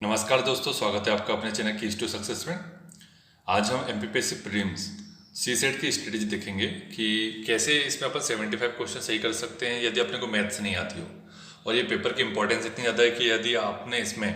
नमस्कार दोस्तों, स्वागत है आपका अपने चैनल कीज टू सक्सेस में। आज हम एमपीपीएससी प्रीलिम्स सी सेट की स्ट्रेटेजी देखेंगे कि कैसे इसमें अपन 75 क्वेश्चन सही कर सकते हैं यदि अपने को मैथ्स नहीं आती हो। और ये पेपर की इंपॉर्टेंस इतनी ज़्यादा है कि यदि आपने इसमें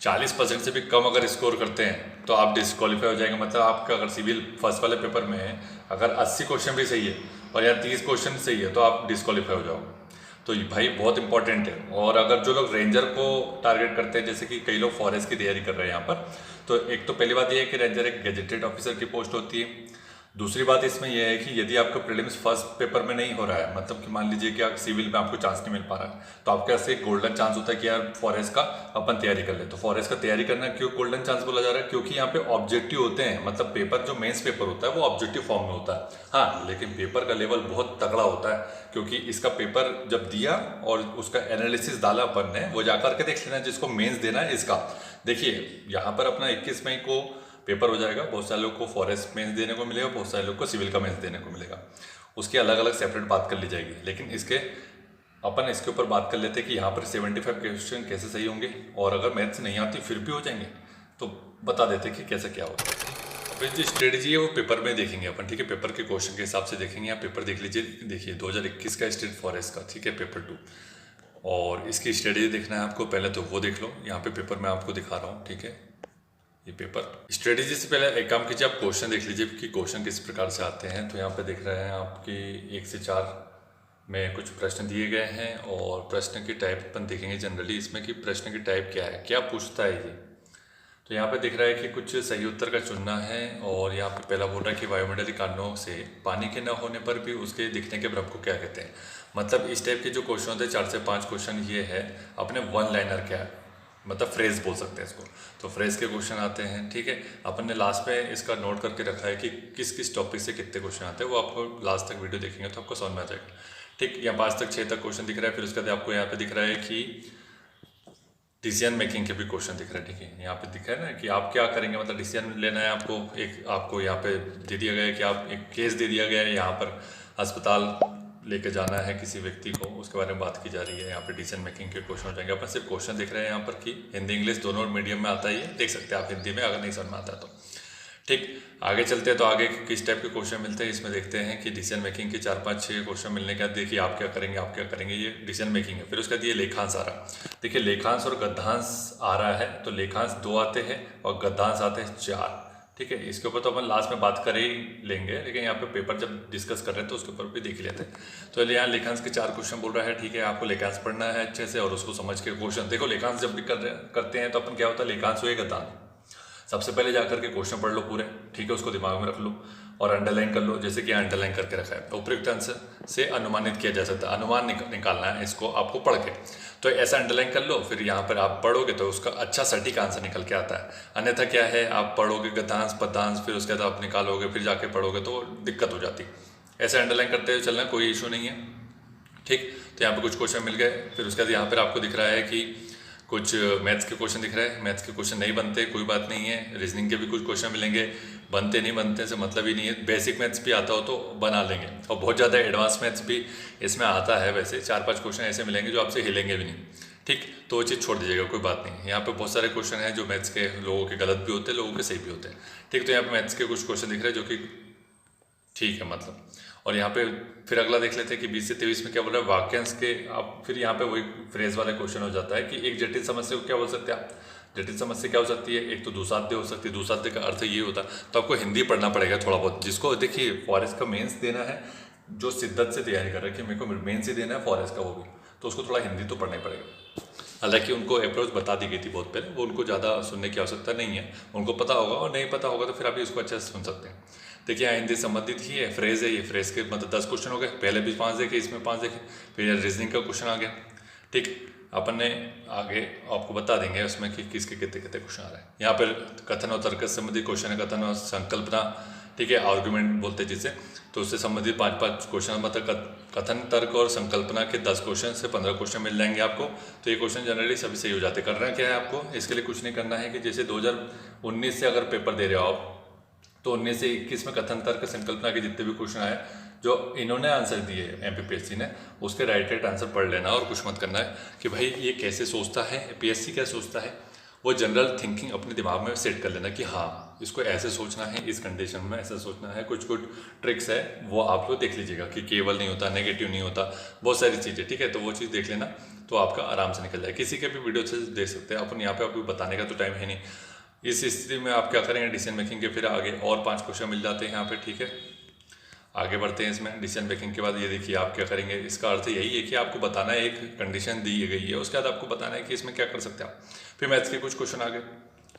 40% से भी कम अगर स्कोर करते हैं तो आप डिस्क्वालीफाई हो जाएंगे। मतलब आपका अगर सिविल फर्स्ट वाले पेपर में है, अगर 80 क्वेश्चन भी सही है और या 30 क्वेश्चन सही है तो आप डिस्क्वालीफाई हो जाओगे। तो ये भाई बहुत इंपॉर्टेंट है। और अगर जो लोग रेंजर को टारगेट करते हैं, जैसे कि कई लोग फॉरेस्ट की तैयारी कर रहे हैं यहाँ पर, तो एक तो पहली बात ये है कि रेंजर एक गेजेटेड ऑफिसर की पोस्ट होती है। दूसरी बात इसमें यह है कि यदि आपका प्रीलिम्स फर्स्ट पेपर में नहीं हो रहा है, मतलब कि मान लीजिए कि आप सिविल में आपको चांस नहीं मिल पा रहा है, तो आपके पास एक गोल्डन चांस होता है कि यार फॉरेस्ट का अपन तैयारी कर ले। तो फॉरेस्ट का तैयारी करना क्यों गोल्डन चांस बोला जा रहा है? क्योंकि यहाँ पे ऑब्जेक्टिव होते हैं, मतलब पेपर जो मेंस पेपर होता है वो ऑब्जेक्टिव फॉर्म में होता है। हाँ, लेकिन पेपर का लेवल बहुत तगड़ा होता है, क्योंकि इसका पेपर जब दिया और उसका एनालिसिस डाला अपन ने, वो जाकर के देख लेना जिसको मेंस देना है इसका। देखिए यहाँ पर अपना 21 मई को पेपर हो जाएगा। बहुत सारे लोग को फॉरेस्ट मेंस देने को मिलेगा, बहुत सारे लोग को सिविल का मेंस देने को मिलेगा। उसकी अलग अलग सेपरेट बात कर ली जाएगी। लेकिन अपन इसके ऊपर बात कर लेते हैं कि यहाँ पर 75 क्वेश्चन कैसे सही होंगे, और अगर मैथ्स नहीं आती फिर भी हो जाएंगे, तो बता देते कि कैसे क्या होगा। फिर जो स्ट्रेटजी है वो पेपर में देखेंगे अपन, ठीक है। पेपर के क्वेश्चन के हिसाब से देखेंगे। आप पेपर देख लीजिए। देखिए 2021 का स्टेट फॉरेस्ट का, ठीक है, पेपर 2, और इसकी स्ट्रेटजी देखना है आपको। पहले तो वो देख लो। यहाँ पे पेपर मैं आपको दिखा रहा हूँ, ठीक है। ये पेपर स्ट्रेटेजी से पहले एक काम कीजिए, आप क्वेश्चन देख लीजिए कि क्वेश्चन किस प्रकार से आते हैं। तो यहाँ पे देख रहे हैं आपकी 1 से 4 में कुछ प्रश्न दिए गए हैं, और प्रश्न की टाइप अपन देखेंगे जनरली इसमें कि प्रश्न की टाइप क्या है, क्या पूछता है ये। तो यहाँ पे दिख रहा है कि कुछ सही उत्तर का चुनना है, और यहाँ पे पहला बोल रहा है कि वायुमंडलीय कारणों से पानी के न होने पर भी उसके दिखने के भ्रम को क्या कहते हैं। मतलब इस टाइप के जो क्वेश्चन होते हैं 4 से 5 क्वेश्चन, ये है अपने वन लाइनर क्या है, मतलब फ्रेज बोल सकते हैं इसको। तो फ्रेज के क्वेश्चन आते हैं, ठीक है। अपन ने लास्ट में इसका नोट करके रखा है कि किस किस टॉपिक से कितने क्वेश्चन आते हैं, वो आपको लास्ट तक वीडियो देखेंगे तो आपको समझ में आ जाएगा, ठीक। यहाँ 5 तक 6 तक क्वेश्चन दिख रहा है। फिर उसके बाद आपको यहाँ पे दिख रहा है कि डिसीजन मेकिंग के भी क्वेश्चन दिख रहे हैं, ठीक है। यहाँ पे दिखा है ना कि आप क्या करेंगे, मतलब डिसीजन लेना है आपको। आपको यहाँ पे दे दिया गया है कि आप एक केस दे दिया गया है, यहाँ पर अस्पताल लेके जाना है किसी व्यक्ति को, उसके बारे में बात की जा रही है। यहाँ पे डिसीजन मेकिंग के क्वेश्चन हो जाएंगे। अपन सिर्फ क्वेश्चन देख रहे हैं यहाँ पर कि हिंदी इंग्लिश दोनों मीडियम में आता है, ये देख सकते हैं आप हिंदी में, अगर नहीं समझ में आता तो, ठीक। आगे चलते हैं तो आगे किस टाइप के क्वेश्चन मिलते हैं इसमें देखते हैं कि डिसीजन मेकिंग के 4-5-6 क्वेश्चन मिलने के बाद देखिए आप क्या करेंगे, आप क्या करेंगे, ये डिसीजन मेकिंग है। फिर उसके बाद ये लेखांश आ रहा है। देखिए लेखांश और गद्यांश आ रहा है, तो लेखांश 2 आते हैं और गद्यांश आते हैं 4, ठीक है। इसके ऊपर तो अपन लास्ट में बात कर ही लेंगे, लेकिन यहाँ पे पेपर जब डिस्कस कर रहे हैं तो उसके ऊपर भी देख लेते हैं। तो यहाँ लेखांश के 4 क्वेश्चन बोल रहा है, ठीक है। आपको लेखांश पढ़ना है अच्छे से और उसको समझ के क्वेश्चन देखो। लेखांश जब भी करते हैं तो अपन क्या होता है, लेखांश हुए गद्यांश, सबसे पहले जाकर के क्वेश्चन पढ़ लो पूरे, ठीक है, उसको दिमाग में रख लो और अंडरलाइन कर लो, जैसे कि अंडरलाइन करके रखा है। उपयुक्त आंसर से अनुमानित किया जा सकता है, अनुमान निकालना है इसको आपको पढ़ के। तो ऐसा अंडरलाइन कर लो, फिर यहाँ पर आप पढ़ोगे तो उसका अच्छा सटीक आंसर निकल के आता है। अन्यथा क्या है, आप पढ़ोगे गद्यांश पद्यांश, फिर उसके बाद आप निकालोगे, फिर जाके पढ़ोगे तो दिक्कत हो जाती। ऐसे अंडरलाइन करते हुए चलना, कोई इशू नहीं है, ठीक। तो यहाँ पे कुछ क्वेश्चन मिल गए। फिर उसके बाद यहाँ पर आपको दिख रहा है कि कुछ मैथ्स के क्वेश्चन दिख रहे हैं। मैथ्स के क्वेश्चन नहीं बनते, कोई बात नहीं है। रीजनिंग के भी कुछ क्वेश्चन मिलेंगे, बनते नहीं बनते से मतलब ही नहीं है। बेसिक मैथ्स भी आता हो तो बना लेंगे, और बहुत ज़्यादा एडवांस मैथ्स भी इसमें आता है। वैसे 4-5 क्वेश्चन ऐसे मिलेंगे जो आपसे हिलेंगे भी नहीं, ठीक। तो वो चीज़ छोड़ दीजिएगा, कोई बात नहीं। यहाँ पे बहुत सारे क्वेश्चन हैं जो मैथ्स के लोगों के गलत भी होते हैं, लोगों के सही भी होते हैं, ठीक। तो यहाँ पे मैथ्स के कुछ क्वेश्चन दिख रहे हैं जो कि ठीक है, मतलब। और यहाँ पे फिर अगला देख लेते हैं कि 20 से 23 में क्या बोल रहा है, वाक्यांश के। आप फिर यहाँ पे वही फ्रेज वाला क्वेश्चन हो जाता है कि एक जटिल समस्या को क्या बोल सकते हैं आप। जटिल समस्या क्या हो सकती है, एक तो दुसाध्य हो सकती है। दुसाध्य का अर्थ ये होता है, तो आपको हिंदी पढ़ना पड़ेगा थोड़ा बहुत। जिसको देखिए फॉरेस्ट का मेंस देना है, जो शिद्दत से तैयारी कर रहा है कि मेरे को मेंस ही देना है फॉरेस्ट का, वो भी तो उसको थोड़ा हिंदी तो पढ़ना ही पड़ेगा। हालांकि उनको अप्रोच बता दी गई थी बहुत पहले, वो उनको ज़्यादा सुनने की आवश्यकता नहीं है, उनको पता होगा। और नहीं पता होगा तो फिर आप इसको अच्छे से सुन सकते हैं। देखिए यहाँ हिंदी संबंधित ही है, फ्रेज है ये। फ्रेज के मतलब 10 क्वेश्चन हो गए, पहले भी 5 देखे, इसमें 5 देखे। फिर रीजनिंग का क्वेश्चन आ गया, ठीक। अपन ने आगे आपको बता देंगे उसमें कि किसके कितने कितने क्वेश्चन आ रहे हैं। यहाँ पर कथन और तर्क से संबंधित क्वेश्चन है, कथन और संकल्पना, ठीक है, आर्गुमेंट बोलते हैं जिसे। तो उससे संबंधित 5-5 क्वेश्चन, मतलब कथन तर्क और संकल्पना के 10 क्वेश्चन से 15 क्वेश्चन मिल जाएंगे आपको। तो ये क्वेश्चन जनरली सभी सही हो जाते। करना क्या है आपको, इसके लिए कुछ नहीं करना है कि जैसे 2019 से अगर पेपर दे रहे हो आप, तो 19 से 21 में कथन तर्क संकल्पना के जितने भी क्वेश्चन आए जो इन्होंने आंसर दिए एमपीपीएससी ने, उसके राइट आंसर पढ़ लेना और कुछ मत करना है कि भाई ये कैसे सोचता है, पीएससी क्या सोचता है, वो जनरल थिंकिंग अपने दिमाग में सेट कर लेना कि हाँ इसको ऐसे सोचना है, इस कंडीशन में ऐसा सोचना है। कुछ कुछ ट्रिक्स है वो आप लोग देख लीजिएगा कि केवल नहीं होता, नेगेटिव नहीं होता, बहुत सारी चीज़ें, ठीक है। तो वो चीज़ देख लेना तो आपका आराम से निकल जाए। किसी के भी वीडियो से देख सकते हैं अपन, यहाँ पे आपको बताने का तो टाइम है नहीं। इस स्थिति में आप क्या करेंगे, डिसीजन मेकिंग के फिर आगे और 5 क्वेश्चन मिल जाते हैं यहाँ पे, ठीक है। आगे बढ़ते हैं इसमें। डिसीजन मेकिंग के बाद ये देखिए आप क्या करेंगे, इसका अर्थ यही है कि आपको बताना है, एक कंडीशन दी गई है, उसके बाद आपको बताना है कि इसमें क्या कर सकते हैं आप। फिर मैथ्स के कुछ क्वेश्चन आ गए,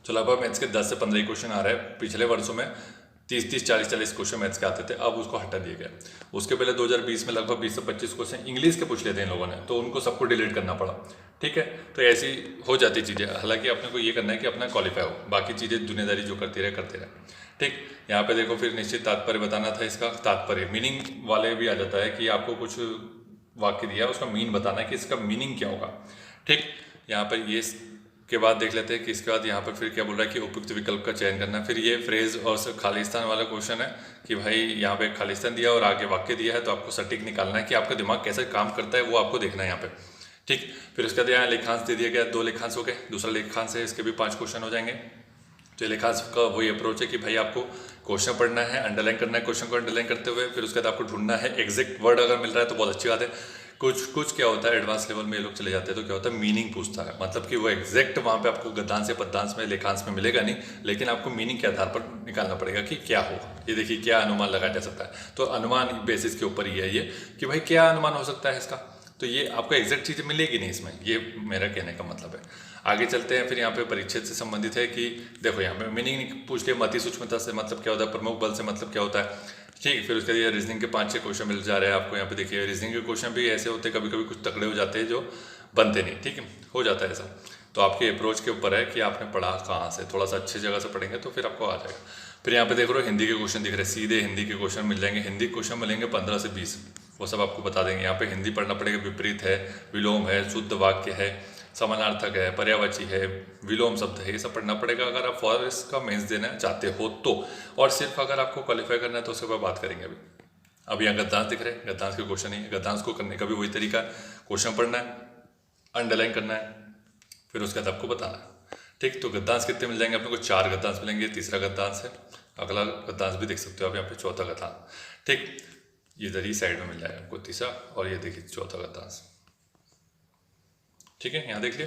तो लगभग मैथ्स के 10 से 15 क्वेश्चन आ रहे हैं। पिछले वर्षों में 30-30, 40-40 क्वेश्चन मैथ्स के आते थे, अब उसको हटा दिया गया। उसके पहले 2020 में लगभग 20 से 25 क्वेश्चन इंग्लिश के पूछ लेते हैं इन लोगों ने, तो उनको सबको डिलीट करना पड़ा, ठीक है। तो ऐसी हो जाती चीज़ें। हालांकि अपने को ये करना है कि अपना क्वालिफाई हो, बाकी चीज़ें दुनियादारी जो करते रहे, ठीक। यहाँ पे देखो फिर निश्चित तात्पर्य बताना था, इसका तात्पर्य मीनिंग वाले भी आ जाता है कि आपको कुछ वाक्य दिया उसका मीन बताना है कि इसका मीनिंग क्या होगा, ठीक। यहाँ पर ये के बाद देख लेते हैं कि इसके बाद यहाँ पर फिर क्या बोल रहा है कि उपयुक्त विकल्प का चयन करना। फिर ये फ्रेज और खालिस्तान वाला क्वेश्चन है कि भाई यहाँ पे खालिस्तान दिया और आगे वाक्य दिया है, तो आपको सटीक निकालना है कि आपका दिमाग कैसे काम करता है, वो आपको देखना है यहाँ पे, ठीक। फिर उसके बाद यहाँ लेखांश दे दिया गया, 2 लेखांश हो गए, दूसरा लेखांश है, इसके भी 5 क्वेश्चन हो जाएंगे। तो लेखांश का वही अप्रोच है कि भाई आपको क्वेश्चन पढ़ना है, अंडरलाइन करना है क्वेश्चन को अंडरलाइन करते हुए, फिर उसके बाद आपको ढूंढना है एग्जैक्ट वर्ड, अगर मिल रहा है तो बहुत अच्छी बात है। कुछ क्या होता है एडवांस लेवल में ये लोग चले जाते हैं, तो क्या होता है मीनिंग पूछता है, मतलब कि वो एग्जैक्ट वहाँ पे आपको गद्यांश या पद्यांश में लेखांश में मिलेगा नहीं, लेकिन आपको मीनिंग के आधार पर निकालना पड़ेगा कि क्या होगा। ये देखिए क्या अनुमान लगाया जा सकता है, तो अनुमान बेसिस के ऊपर ही है ये कि भाई क्या अनुमान हो सकता है इसका, तो ये आपको एग्जैक्ट चीज़ें मिलेगी नहीं इसमें, ये मेरा कहने का मतलब है। आगे चलते हैं, फिर यहाँ पे परिच्छेद से संबंधित है कि देखो यहाँ पे मीनिंग पूछ लिया, मति सूक्ष्मता से मतलब क्या होता है, प्रमुख बल से मतलब क्या होता है, ठीक। फिर उसके लिए रीजनिंग के 5-6 क्वेश्चन मिल जा रहे हैं आपको। यहाँ पे देखिए रीजनिंग के क्वेश्चन भी ऐसे होते हैं, कभी कभी कुछ तगड़े हो जाते हैं जो बनते नहीं, ठीक है, हो जाता है ऐसा। तो आपके अप्रोच के ऊपर है कि आपने पढ़ा कहाँ से, थोड़ा सा अच्छी जगह से पढ़ेंगे तो फिर आपको आ जाएगा। फिर यहाँ पे देख रहे हो हिंदी के क्वेश्चन दिख रहे हैं, सीधे हिंदी के क्वेश्चन मिल जाएंगे। हिंदी क्वेश्चन मिलेंगे 15 से 20, वो सब आपको बता देंगे। यहाँ पे हिंदी पढ़ना पड़ेगा, विपरीत है, विलोम है, शुद्ध वाक्य है, समानार्थक है, पर्यायवाची है, विलोम शब्द है, ये सब पढ़ना पड़ेगा अगर आप फॉरेस्ट का मेंस देना चाहते हो तो। और सिर्फ अगर आपको क्वालिफाई करना है तो उसके बाद बात करेंगे। अभी यहाँ गद्यांश दिख रहे हैं, गद्यांश के क्वेश्चन ही, गद्यांश को करने का भी वही तरीका है, क्वेश्चन पढ़ना है, अंडरलाइन करना है, फिर उसके बाद आपको बताना है, ठीक। तो गद्यांश कितने मिल जाएंगे अपने को, 4 गद्यांश मिलेंगे, तीसरा गद्यांश है, अगला गद्यांश भी देख सकते हो आप यहाँ पे, चौथा गद्यांश, ठीक। ये इधर ही साइड में मिल जाएगा आपको तीसरा, और ये देखिए चौथा गद्यांश, ठीक है, यहाँ देख लिया।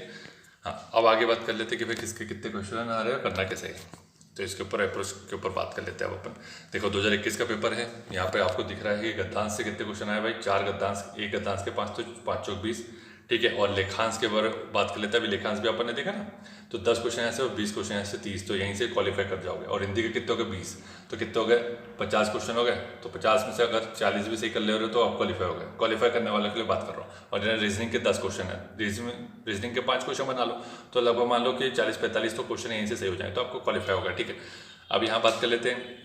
हाँ, अब आगे बात कर लेते हैं कि भाई किसके कितने क्वेश्चन आ रहे हैं, करना कैसे है। तो इसके ऊपर अप्रोच के ऊपर बात कर लेते हैं अब अपन। देखो 2021 का पेपर है, यहाँ पे आपको दिख रहा है कि गद्यांश से कितने क्वेश्चन आए भाई, 4 गद्यांश, 1 गद्यांश के 5, तो 5 चौक 20, ठीक है। और लेखांश के बारे बात कर लेते हैं। अभी लेखांश भी अपन ने देखा ना, तो 10 क्वेश्चन ऐसे और 20 क्वेश्चन ऐसे 30, तो यहीं से क्वालिफाई कर जाओगे। और हिंदी के कितने हो गए 20, तो कितने हो गए 50 क्वेश्चन हो गए, तो 50 में से अगर 40 भी सही कर ले रहे हो तो आप क्वालिफाई हो गए। क्वालिफाई करने वाले के लिए बात कर रहा हूँ। और रीजनिंग के 10 क्वेश्चन है, रीजनिंग के 5 क्वेश्चन बना लो, तो लगभग मान लो कि 40-45 तो क्वेश्चन यहीं से सही हो जाए, तो आपको क्वालिफाई होगा, ठीक है। अब यहाँ बात कर लेते हैं,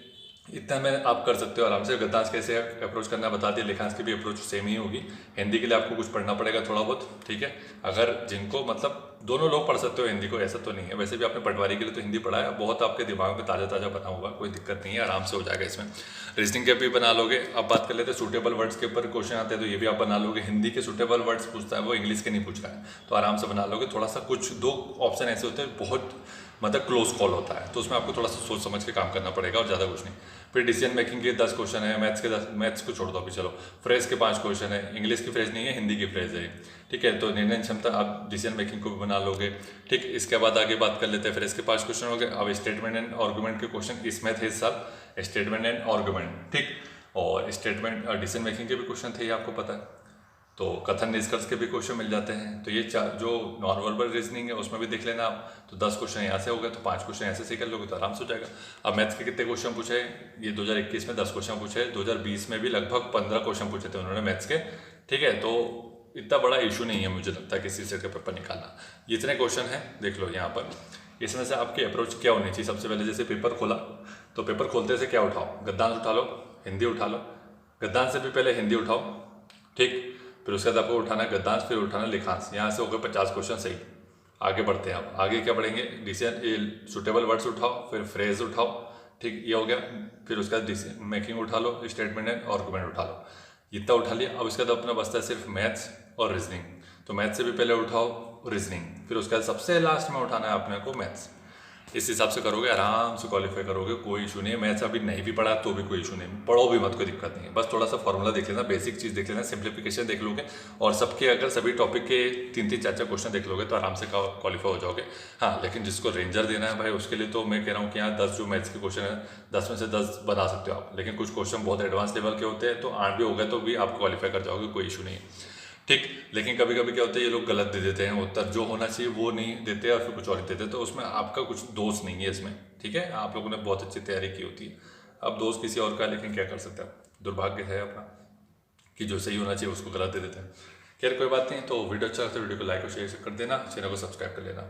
इतना में आप कर सकते हो आराम से। गद्यांश कैसे अप्रोच करना बता दिया, लेखांश की भी अप्रोच सेम ही होगी। हिंदी के लिए आपको कुछ पढ़ना पड़ेगा थोड़ा बहुत, ठीक है। अगर जिनको मतलब दोनों लोग पढ़ सकते हो हिंदी को, ऐसा तो नहीं है। वैसे भी आपने पटवारी के लिए तो हिंदी पढ़ा है, बहुत आपके दिमाग में ताज़ा ताज़ा बना होगा, कोई दिक्कत नहीं है, आराम से हो जाएगा इसमें। रीजनिंग के भी बना लोगे। अब बात कर लेते हैं सूटेबल वर्ड्स के ऊपर क्वेश्चन आते हैं, तो ये भी आप बना लोगे। हिंदी के सूटेबल वर्ड्स पूछता है वो, इंग्लिश के नहीं पूछ रहा है, तो आराम से बना लोगे। थोड़ा सा कुछ 2 ऑप्शन ऐसे होते हैं बहुत मतलब क्लोज कॉल होता है, तो उसमें आपको थोड़ा सा सोच समझ के काम करना पड़ेगा और ज़्यादा कुछ नहीं। फिर डिसीजन मेकिंग के 10 क्वेश्चन है, मैथ्स के 10, मैथ्स को छोड़ दो अभी, चलो फ्रेज के 5 क्वेश्चन है। इंग्लिश की फ्रेज नहीं है, हिंदी की फ्रेज है, ठीक है। तो निर्णय क्षमता आप डिसीजन मेकिंग को भी बना लोगे, ठीक। इसके बाद आगे बात कर लेते हैं, फ्रेज के 5 क्वेश्चन हो गए। अब स्टेटमेंट एंड आर्गुमेंट के क्वेश्चन इसमें थे इस साल, स्टेटमेंट एंड आर्गुमेंट, ठीक। और स्टेटमेंट डिसीजन मेकिंग के भी क्वेश्चन थे, ये आपको पता है। तो कथन निष्कर्ष के भी क्वेश्चन मिल जाते हैं। तो ये जो नॉन वर्बल रीजनिंग है उसमें भी देख लेना आप। तो 10 क्वेश्चन यहाँ से हो गए, तो 5 क्वेश्चन यहाँ से सही कर लोगे तो आराम से हो जाएगा। अब मैथ्स के कितने क्वेश्चन पूछे, ये 2021 में 10 क्वेश्चन पूछे, 2020 में भी लगभग 15 क्वेश्चन पूछे थे उन्होंने मैथ्स के, ठीक है। तो इतना बड़ा इशू नहीं है मुझे लगता है किसी सेट का पेपर निकालना। इतने क्वेश्चन हैं देख लो यहाँ पर। इसमें से आपकी अप्रोच क्या होनी चाहिए, सबसे पहले जैसे पेपर खोला तो पेपर खोलते से क्या उठाओ, गद्यांश उठा लो, हिंदी उठा लो। गद्यांश से भी पहले हिंदी उठाओ, ठीक। फिर उसके बाद आपको उठाना गद्यांश, फिर उठाना लेखांश। यहाँ से हो गए 50 क्वेश्चन सही। आगे बढ़ते हैं, आप आगे क्या पढ़ेंगे, डिसीजन सुटेबल वर्ड्स उठाओ, फिर फ्रेज उठाओ, ठीक, ये हो गया। फिर उसके बाद डिसीजन मेकिंग उठा लो, स्टेटमेंट एंड आर्गुमेंट उठा लो। इतना उठा लिया। अब इसके बाद अपना बचता है सिर्फ मैथ्स और रीजनिंग। तो मैथ्स से भी पहले उठाओ रीजनिंग, फिर उसके बाद सबसे लास्ट में उठाना है अपने को मैथ्स। इस हिसाब से करोगे आराम से क्वालिफाई करोगे, कोई इशू नहीं है। मैथ्स अभी नहीं भी पढ़ा तो भी कोई इशू नहीं, पढ़ो भी मत, कोई दिक्कत नहीं है। बस थोड़ा सा फॉर्मूला देख लेना, बेसिक चीज़ देख लेना, सिंप्लीफिकेशन देख लोगे और सबके अगर सभी टॉपिक के 3-3 4-4 क्वेश्चन देख लोगे तो आराम से क्वालिफाई हो जाओगे। हाँ, लेकिन जिसको रेंजर देना है भाई उसके लिए तो मैं कह रहा हूँ कि यहाँ 10 जो मैथ्स के क्वेश्चन है 10 में से 10 बना सकते हो आप, लेकिन कुछ क्वेश्चन बहुत एडवांस लेवल के होते हैं तो 8 भी हो गए तो भी आप क्वालिफाई कर जाओगे, कोई इशू नहीं है। ठीक, लेकिन कभी कभी क्या होता है ये लोग गलत दे देते हैं उत्तर, जो होना चाहिए वो नहीं देते और फिर कुछ और देते हैं, तो उसमें आपका कुछ दोष नहीं है इसमें। ठीक है, आप लोगों ने बहुत अच्छी तैयारी की होती है, अब दोष किसी और का है, लेकिन क्या कर सकते हैं, दुर्भाग्य है अपना कि जो सही होना चाहिए उसको गलत दे देते हैं। खैर कोई बात नहीं, तो वीडियो अच्छा लगता है वीडियो को लाइक और शेयर कर देना, चैनल को सब्सक्राइब कर लेना।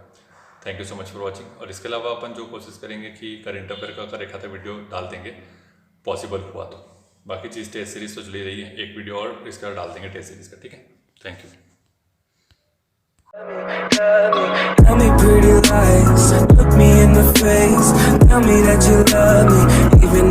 Thank you so much for watching. और इसके अलावा अपन जो कोशिश करेंगे कि करंट अफेयर का एक आधा वीडियो डाल देंगे, पॉसिबल हुआ तो। बाकी चीज़ टेस्ट सीरीज तो चली रही है, एक वीडियो और इसका डाल देंगे टेस्ट सीरीज का। ठीक है, thank you. Tell me pretty lies, look me in the face, tell me that you love me, even